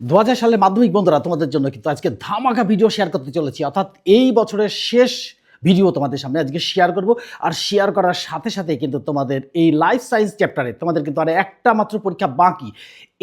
সালের মাধ্যমিক বন্ধুরা তোমাদের জন্য কিন্তু আজকে ধামাকা ভিডিও শেয়ার করতে চলেছি, অর্থাৎ এই বছরের শেষ ভিডিও তোমাদের সামনে আজকে শেয়ার করব। আর শেয়ার করার সাথে সাথে কিন্তু তোমাদের এই লাইফ সায়েন্স চ্যাপ্টারে তোমাদের কিন্তু আর একটা মাত্র পরীক্ষা বাকি।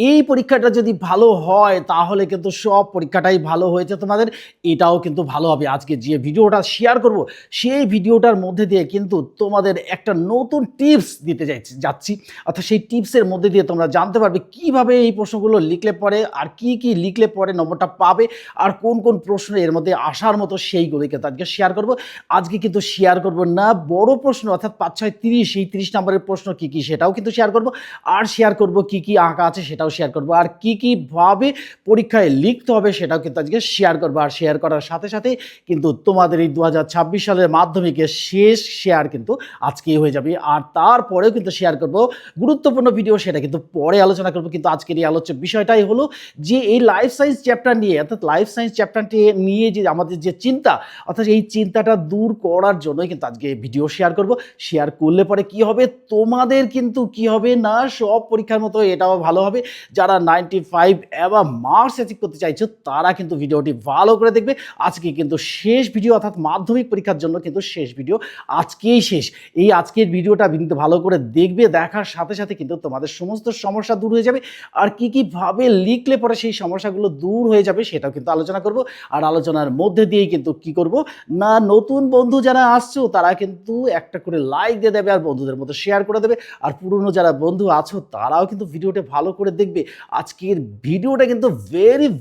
এই পরীক্ষাটা যদি ভালো হয় তাহলে কিন্তু সব পরীক্ষাটাই ভালো হয়েছে তোমাদের, এটাও কিন্তু ভালো হবে। আজকে যে ভিডিওটা শেয়ার করব সেই ভিডিওটার মধ্যে দিয়ে কিন্তু তোমাদের একটা নতুন টিপস দিতে যাচ্ছি, অর্থাৎ সেই টিপসের মধ্যে দিয়ে তোমরা জানতে পারবে কিভাবে এই প্রশ্নগুলো লিখলে পরে আর কি লিখলে পরে নম্বরটা পাবে, আর কোন কোন প্রশ্ন এর মধ্যে আসার মতো সেইগুলোই কিন্তু আজকে শেয়ার করব। আজকে কিন্তু শেয়ার করব না বড় প্রশ্ন, অর্থাৎ 5, 6, 30, এই 30 নম্বরের প্রশ্ন কি সেটাও কিন্তু শেয়ার করব। আর শেয়ার করব কি আঁকা আছে সেটাও শেয়ার করব, আর কি ভাবে পরীক্ষায় লিখতে হবে সেটাও কিন্তু আজকে শেয়ার করব। আর শেয়ার করার সাথে সাথে কিন্তু তোমাদের এই 2026 সালের মাধ্যমিকের শেষ শেয়ার কিন্তু আজকেই হয়ে যাবে। আর তারপরেও কিন্তু শেয়ার করব গুরুত্বপূর্ণ ভিডিও, সেটা কিন্তু পরে আলোচনা করব। কিন্তু আজকের এই আলোচ্য বিষয়টাই হলো যে এই লাইফ সায়েন্স চ্যাপ্টার নিয়ে, অর্থাৎ লাইফ সায়েন্স চ্যাপ্টারটি নিয়ে যে আমাদের যে চিন্তা, অর্থাৎ এই চিন্তাটা দূর করার জন্যই কিন্তু আজকে ভিডিও শেয়ার করব। শেয়ার করলে পরে কি হবে, তোমাদের কিন্তু কি হবে না, সব পরীক্ষার মতো এটাও ভালো হবে। যারা 95 এবার মার্কস অ্যাচিভ করতে চাইছো তারা কিন্তু ভিডিওটি ভালো করে দেখবে। আজকে কিন্তু শেষ ভিডিও, অর্থাৎ মাধ্যমিক পরীক্ষার জন্য কিন্তু শেষ ভিডিও আজকেই শেষ। এই আজকের ভিডিওটা কিন্তু ভালো করে দেখবে, দেখার সাথে সাথে কিন্তু তোমাদের সমস্ত সমস্যা দূর হয়ে যাবে। আর কিভাবে লিখলে পরে সেই সমস্যাগুলো দূর হয়ে যাবে সেটাও কিন্তু আলোচনা করব। আর আলোচনার মধ্যে দিয়েই কিন্তু কি করব না, নতুন বন্ধু যারা আসছো তারা কিন্তু একটা করে লাইক দিয়ে দেবে আর বন্ধুদের মধ্যে শেয়ার করে দেবে। আর পুরনো যারা বন্ধু আছো তারাও কিন্তু ভিডিওটা ভালো করে দেখবে। আজকের ভিডিওটা কিন্তু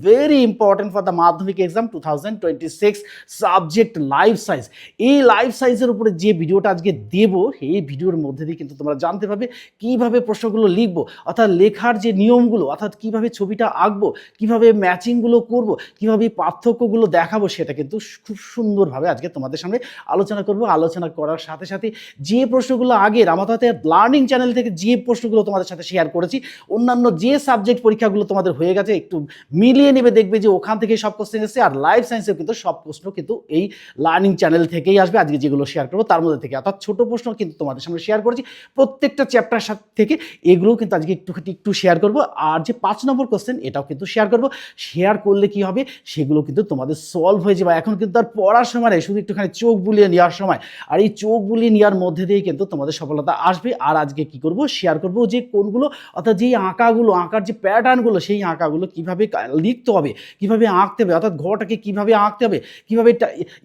ভেরি ইম্পর্টেন্ট ফর দ্য মাধ্যমিক এক্সাম 2026 সাবজেক্ট লাইফ সায়েন্স। এই লাইফ সায়েন্সের উপরে যে ভিডিওটা আজকে দেব, এই ভিডিওর মধ্যে দিয়ে কিন্তু তোমরা জানতে পারবে কিভাবে প্রশ্নগুলো লিখবো, অর্থাৎ লেখার যে নিয়মগুলো, অর্থাৎ কিভাবে ছবিটা আঁকবো, কিভাবে ম্যাচিংগুলো করব, কিভাবে পার্থক্যগুলো দেখাবো, সেটা কিন্তু খুব সুন্দরভাবে আজকে তোমাদের সামনে আলোচনা করব। আলোচনা করার সাথে সাথে যে প্রশ্নগুলো আগের আমাদের লার্নিং চ্যানেল থেকে যে প্রশ্নগুলো তোমাদের সাথে শেয়ার করেছি, অন্যান্য যে সাবজেক্ট পরীক্ষাগুলো তোমাদের হয়ে গেছে একটু মিলিয়ে নেবে, দেখবে যে ওখান থেকে সব কোশ্চেন এসেছে। আর লাইফ সায়েন্সেও কিন্তু সব প্রশ্ন কিন্তু এই লার্নিং চ্যানেল থেকেই আসবে। আজকে যেগুলো শেয়ার করবো তার মধ্যে থেকে, অর্থাৎ ছোট প্রশ্ন কিন্তু তোমাদের সামনে শেয়ার করেছি প্রত্যেকটা চ্যাপ্টার থেকে, এগুলো কিন্তু আজকে একটু শেয়ার করব। আর যে 5 নম্বর কোশ্চেন এটাও কিন্তু শেয়ার করব। শেয়ার করলে কি হবে, সেগুলো কিন্তু তোমাদের সলভ হয়ে যাবে। এখন কিন্তু আর পড়ার সময় নেই, শুধু একটুখানি চোখ বুলিয়ে নেওয়ার সময়। আর এই চোখ বুলিয়ে নেওয়ার মধ্যে দিয়েই কিন্তু তোমাদের সফলতা আসবে। আর আজকে কি করব, শেয়ার করব যে কোনগুলো, অর্থাৎ যেই আঁকাগুলো, আঁকার যে প্যাটার্নগুলো, সেই আঁকাগুলো কিভাবে লিখতে হবে, কিভাবে আঁকতে হবে, অর্থাৎ ঘরটাকে কিভাবে আঁকতে হবে, কিভাবে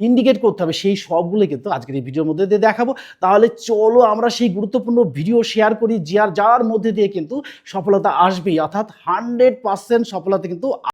ইন্ডিকেট করতে হবে, সেই সবগুলো কিন্তু আজকের এই ভিডিওর মধ্যে দিয়ে দেখাবো। তাহলে চলো আমরা সেই গুরুত্বপূর্ণ ভিডিও শেয়ার করি যার মধ্যে দিয়ে কিন্তু সফলতা আসবেই, অর্থাৎ 100% সফলতা কিন্তু